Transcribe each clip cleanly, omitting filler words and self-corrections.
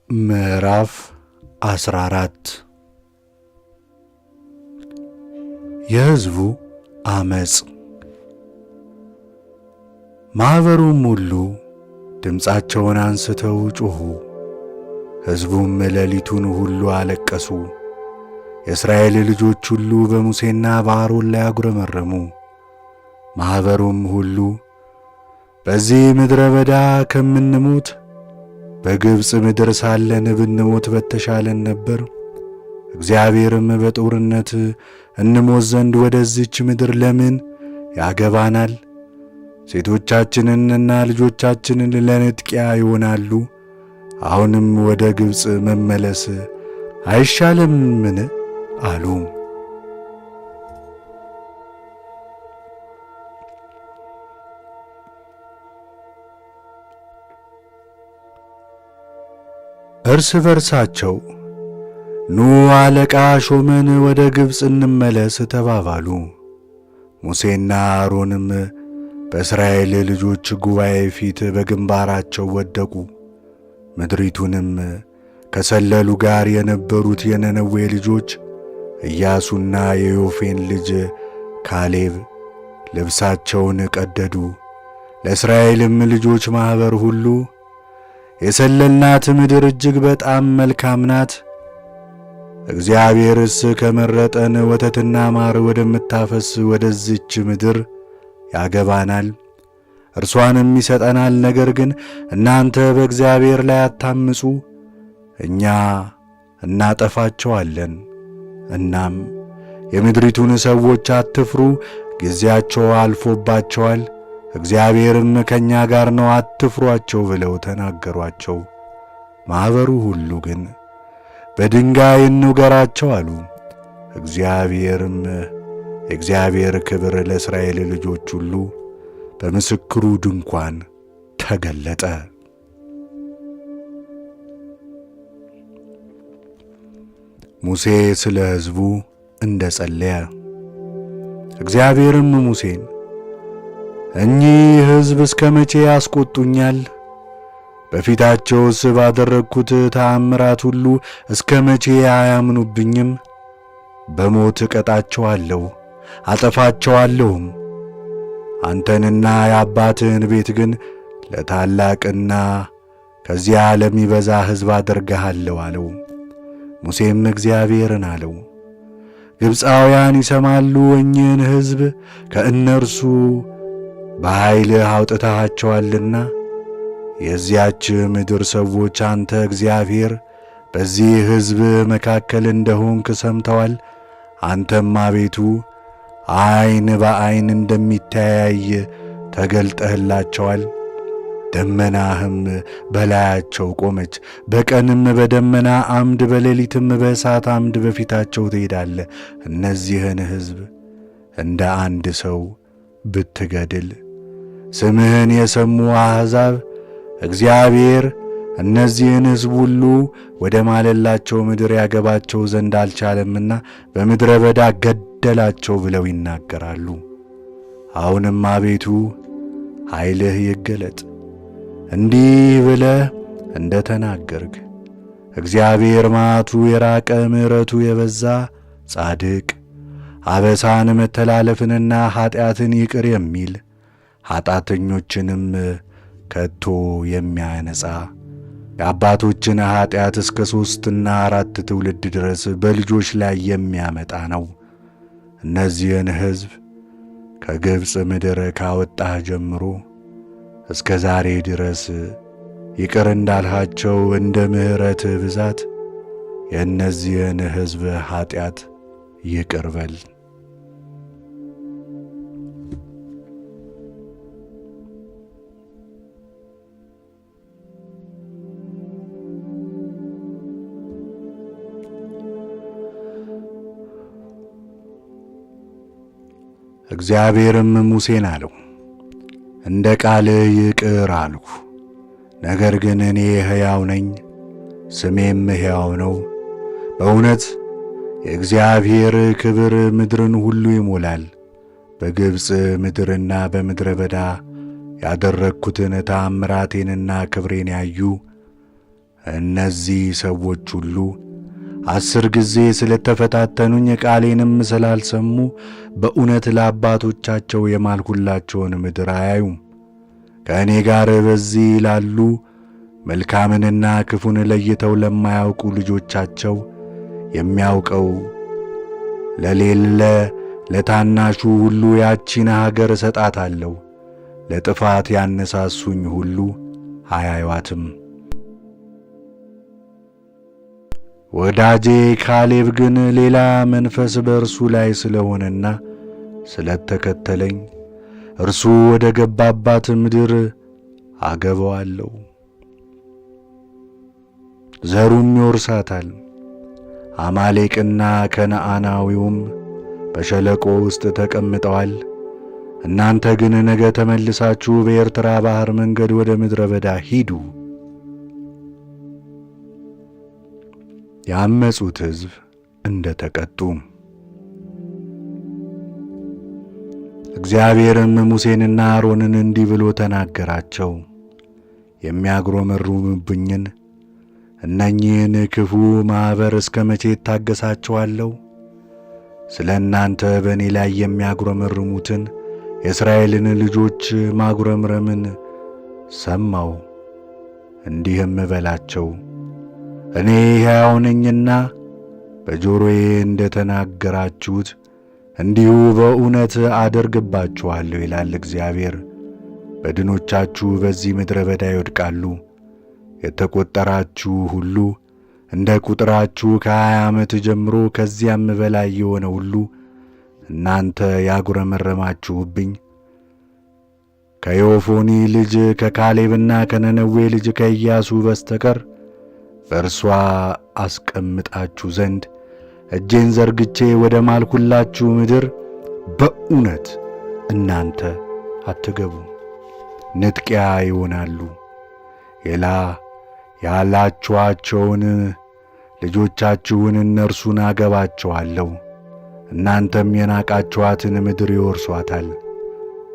ምዕራፍ 14 የሕዝቡ አመጽ። ማኅበሩም ሁሉ ድምፃቸውን አንስተው ጮኹ፣ ሕዝቡም ሌሊቱን ሁሉ አለቀሱ። የእስራኤል ልጆች ሁሉ በሙሴና በአሮን ላይ አጉረመረሙ። ማኅበሩም ሁሉ በዚህ ምድረ በዳ ከምንሞት በግብፅ ምድር ሳለን ብንሞት በተሻለን ነበር። እግዚአብሔርም በጦርነት እንሞት ዘንድ ወደዚች ምድር ለምን ያገባናል? ሴቶቻችንንና ልጆቻችንን ለንጥቂያ ይሆናሉ። አሁንም ወደ ግብፅ መመለስ አይሻለምን? አሉ። እርስ በርሳቸው ኑ አለቃ ሾመን ወደ ግብፅ እንመለስ ተባባሉ። ሙሴና አሮንም በእስራኤል ልጆች ጉባኤ ፊት በግንባራቸው ወደቁ። ምድሪቱንም ከሰለሉ ጋር የነበሩት የነነዌ ልጆች ኢያሱና የዮፌን ልጅ ካሌብ ልብሳቸውን ቀደዱ። ለእስራኤልም ልጆች ማኅበር ሁሉ የሰለልናት ምድር እጅግ በጣም መልካም ናት። እግዚአብሔርስ ከመረጠን ወተትና ማር ወደምታፈስ ወደዚች ምድር ያገባናል፣ እርሷንም ይሰጠናል። ነገር ግን እናንተ በእግዚአብሔር ላይ አታምፁ፣ እኛ እናጠፋቸዋለን። እናም የምድሪቱን ሰዎች አትፍሩ፣ ጊዜያቸው አልፎባቸዋል፣ እግዚአብሔርም ከእኛ ጋር ነው፣ አትፍሯቸው ብለው ተናገሯቸው። ማኅበሩ ሁሉ ግን በድንጋይ እንውገራቸው አሉ። የእግዚአብሔር ክብር ለእስራኤል ልጆች ሁሉ በምስክሩ ድንኳን ተገለጠ። ሙሴ ስለ ሕዝቡ እንደ ጸለየ። እግዚአብሔርም ሙሴን እኚህ ሕዝብ እስከ መቼ ያስቈጡኛል? በፊታቸውስ ባደረግሁት ተአምራት ሁሉ እስከ መቼ አያምኑብኝም? በሞት እቀጣቸዋለሁ አጠፋቸዋለሁም። አንተንና የአባትህን ቤት ግን ለታላቅና ከዚያ ለሚበዛ ሕዝብ አደርግሃለሁ አለው። ሙሴም እግዚአብሔርን አለው፣ ግብፃውያን ይሰማሉ፣ እኚህን ሕዝብ ከእነርሱ በኃይልህ አውጥተሃቸዋልና የዚያች ምድር ሰዎች አንተ እግዚአብሔር በዚህ ሕዝብ መካከል እንደሆንክ ሰምተዋል። አንተም አቤቱ ዓይን በዓይን እንደሚተያይ ተገልጠህላቸዋል። ደመናህም በላያቸው ቆመች። በቀንም በደመና አምድ በሌሊትም በእሳት አምድ በፊታቸው ትሄዳለህ። እነዚህን ሕዝብ እንደ አንድ ሰው ብትገድል ስምህን የሰሙ አሕዛብ እግዚአብሔር እነዚህን ሕዝብ ሁሉ ወደ ማለላቸው ምድር ያገባቸው ዘንድ አልቻለምና በምድረ በዳ ገደላቸው ብለው ይናገራሉ። አሁንም አቤቱ ኃይልህ ይገለጥ፣ እንዲህ ብለህ እንደ ተናገርክ እግዚአብሔር መዓቱ የራቀ ምሕረቱ የበዛ ጻድቅ፣ አበሳን መተላለፍንና ኀጢአትን ይቅር የሚል ኀጢአተኞችንም ከቶ የሚያነጻ የአባቶችን ኀጢአት እስከ 3ና 4 ትውልድ ድረስ በልጆች ላይ የሚያመጣ ነው። እነዚህን ሕዝብ ከግብፅ ምድር ካወጣህ ጀምሮ እስከ ዛሬ ድረስ ይቅር እንዳልሃቸው እንደ ምሕረትህ ብዛት የእነዚህን ሕዝብ ኀጢአት ይቅር በል። እግዚአብሔርም ሙሴን አለው፣ እንደ ቃልህ ይቅር አልሁ። ነገር ግን እኔ ሕያው ነኝ፣ ስሜም ሕያው ነው። በእውነት የእግዚአብሔር ክብር ምድርን ሁሉ ይሞላል። በግብፅ ምድርና በምድረ በዳ ያደረግኩትን ተአምራቴንና ክብሬን ያዩ እነዚህ ሰዎች ሁሉ 10 ጊዜ ስለተፈታተኑኝ ቃሌንም ስላልሰሙ በእውነት ለአባቶቻቸው የማልሁላቸውን ምድር አያዩም። ከእኔ ጋር በዚህ ላሉ መልካምንና ክፉን ለይተው ለማያውቁ ልጆቻቸው የሚያውቀው ለሌለ ለታናሹ ሁሉ ያቺን ሀገር እሰጣታለሁ። ለጥፋት ያነሳሱኝ ሁሉ አያዩአትም። ወዳጄ ካሌብ ግን ሌላ መንፈስ በእርሱ ላይ ስለሆነና ስለተከተለኝ እርሱ ወደ ገባባት ምድር አገባዋለሁ፣ ዘሩም ይወርሳታል። አማሌቅና ከነዓናዊውም በሸለቆ ውስጥ ተቀምጠዋል። እናንተ ግን ነገ ተመልሳችሁ በኤርትራ ባሕር መንገድ ወደ ምድረ በዳ ሂዱ። ያመጹት ሕዝብ እንደ ተቀጡ። እግዚአብሔርም ሙሴንና አሮንን እንዲህ ብሎ ተናገራቸው። የሚያጉረመርሙብኝን እነኚህን ክፉ ማኅበር እስከ መቼ እታገሣቸዋለሁ? ስለ እናንተ በእኔ ላይ የሚያጉረመርሙትን የእስራኤልን ልጆች ማጉረምረምን ሰማሁ። እንዲህም በላቸው፣ እኔ ሕያው ነኝና በጆሮዬ እንደ ተናገራችሁት እንዲሁ በእውነት አደርግባችኋለሁ ይላል እግዚአብሔር። በድኖቻችሁ በዚህ ምድረ በዳ ይወድቃሉ። የተቈጠራችሁ ሁሉ እንደ ቁጥራችሁ ከ20 ዓመት ጀምሮ ከዚያም በላይ የሆነ ሁሉ እናንተ ያጉረመረማችሁብኝ ከዮፎኒ ልጅ ከካሌብና ከነነዌ ልጅ ከኢያሱ በስተቀር በእርሷ አስቀምጣችሁ ዘንድ እጄን ዘርግቼ ወደ ማልሁላችሁ ምድር በእውነት እናንተ አትገቡም። ንጥቂያ ይሆናሉ። ያላችኋቸውን ልጆቻችሁን እነርሱን አገባቸዋለሁ። እናንተም የናቃችኋትን ምድር ይወርሷታል።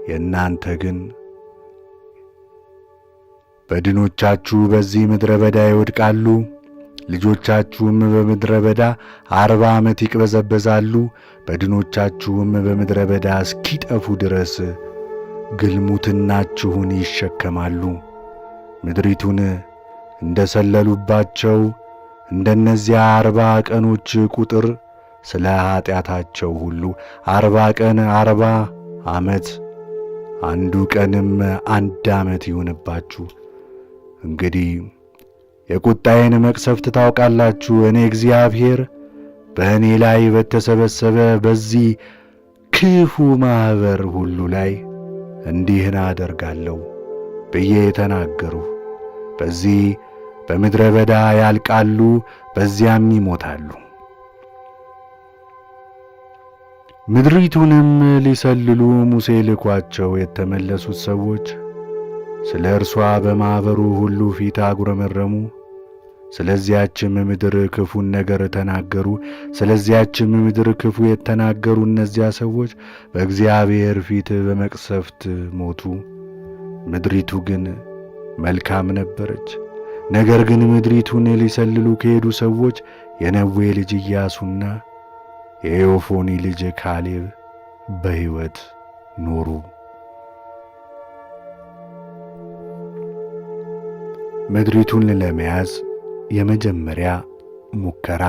የእናንተ ግን በድኖቻችሁ በዚህ ምድረ በዳ ይወድቃሉ። ልጆቻችሁም በምድረ በዳ 40 ዓመት ይቅበዘበዛሉ። በድኖቻችሁም በምድረ በዳ እስኪጠፉ ድረስ ግልሙትናችሁን ይሸከማሉ። ምድሪቱን እንደ ሰለሉባቸው እንደነዚያ 40 ቀኖች ቁጥር ስለ ኀጢአታቸው ሁሉ 40 ቀን 40 ዓመት፣ አንዱ ቀንም 1 ዓመት ይሁንባችሁ። እንግዲህ የቁጣዬን መቅሰፍት ታውቃላችሁ። እኔ እግዚአብሔር በእኔ ላይ በተሰበሰበ በዚህ ክፉ ማኅበር ሁሉ ላይ እንዲህን አደርጋለሁ ብዬ ተናገርሁ። በዚህ በምድረ በዳ ያልቃሉ፣ በዚያም ይሞታሉ። ምድሪቱንም ሊሰልሉ ሙሴ ልኳቸው የተመለሱት ሰዎች ስለ እርሷ በማኅበሩ ሁሉ ፊት አጉረመረሙ። ስለዚያችም ምድር ክፉን ነገር ተናገሩ። ስለዚያችም ምድር ክፉ የተናገሩ እነዚያ ሰዎች በእግዚአብሔር ፊት በመቅሰፍት ሞቱ። ምድሪቱ ግን መልካም ነበረች። ነገር ግን ምድሪቱን ሊሰልሉ ከሄዱ ሰዎች የነዌ ልጅ ኢያሱና የዮፎኒ ልጅ ካሌብ በሕይወት ኖሩ። ምድሪቱን ለመያዝ የመጀመሪያ ሙከራ።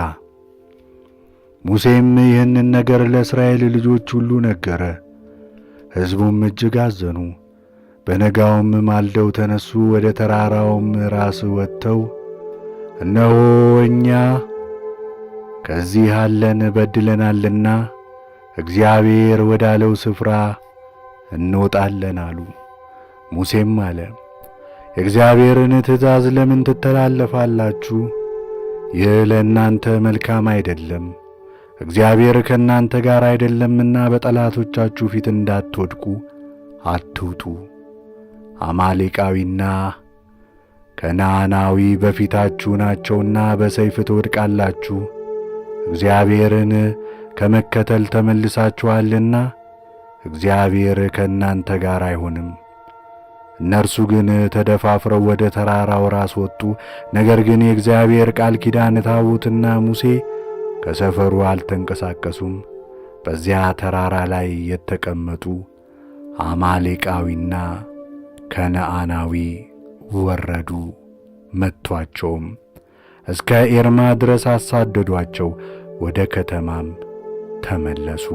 ሙሴም ይህንን ነገር ለእስራኤል ልጆች ሁሉ ነገረ። ሕዝቡም እጅግ አዘኑ። በነጋውም ማልደው ተነሱ፣ ወደ ተራራውም ራስ ወጥተው እነሆ እኛ ከዚህ አለን በድለናልና እግዚአብሔር ወዳለው ስፍራ እንወጣለን አሉ። ሙሴም አለ፣ የእግዚአብሔርን ትእዛዝ ለምን ትተላለፋላችሁ? ይህ ለእናንተ መልካም አይደለም። እግዚአብሔር ከእናንተ ጋር አይደለምና በጠላቶቻችሁ ፊት እንዳትወድቁ አትውጡ። አማሌቃዊና ከነዓናዊ በፊታችሁ ናቸውና በሰይፍ ትወድቃላችሁ። እግዚአብሔርን ከመከተል ተመልሳችኋልና እግዚአብሔር ከእናንተ ጋር አይሆንም። እነርሱ ግን ተደፋፍረው ወደ ተራራው ራስ ወጡ። ነገር ግን የእግዚአብሔር ቃል ኪዳን ታቦትና ሙሴ ከሰፈሩ አልተንቀሳቀሱም። በዚያ ተራራ ላይ የተቀመጡ አማሌቃዊና ከነዓናዊ ወረዱ፣ መቷቸውም፣ እስከ ኤርማ ድረስ አሳደዷቸው፣ ወደ ከተማም ተመለሱ።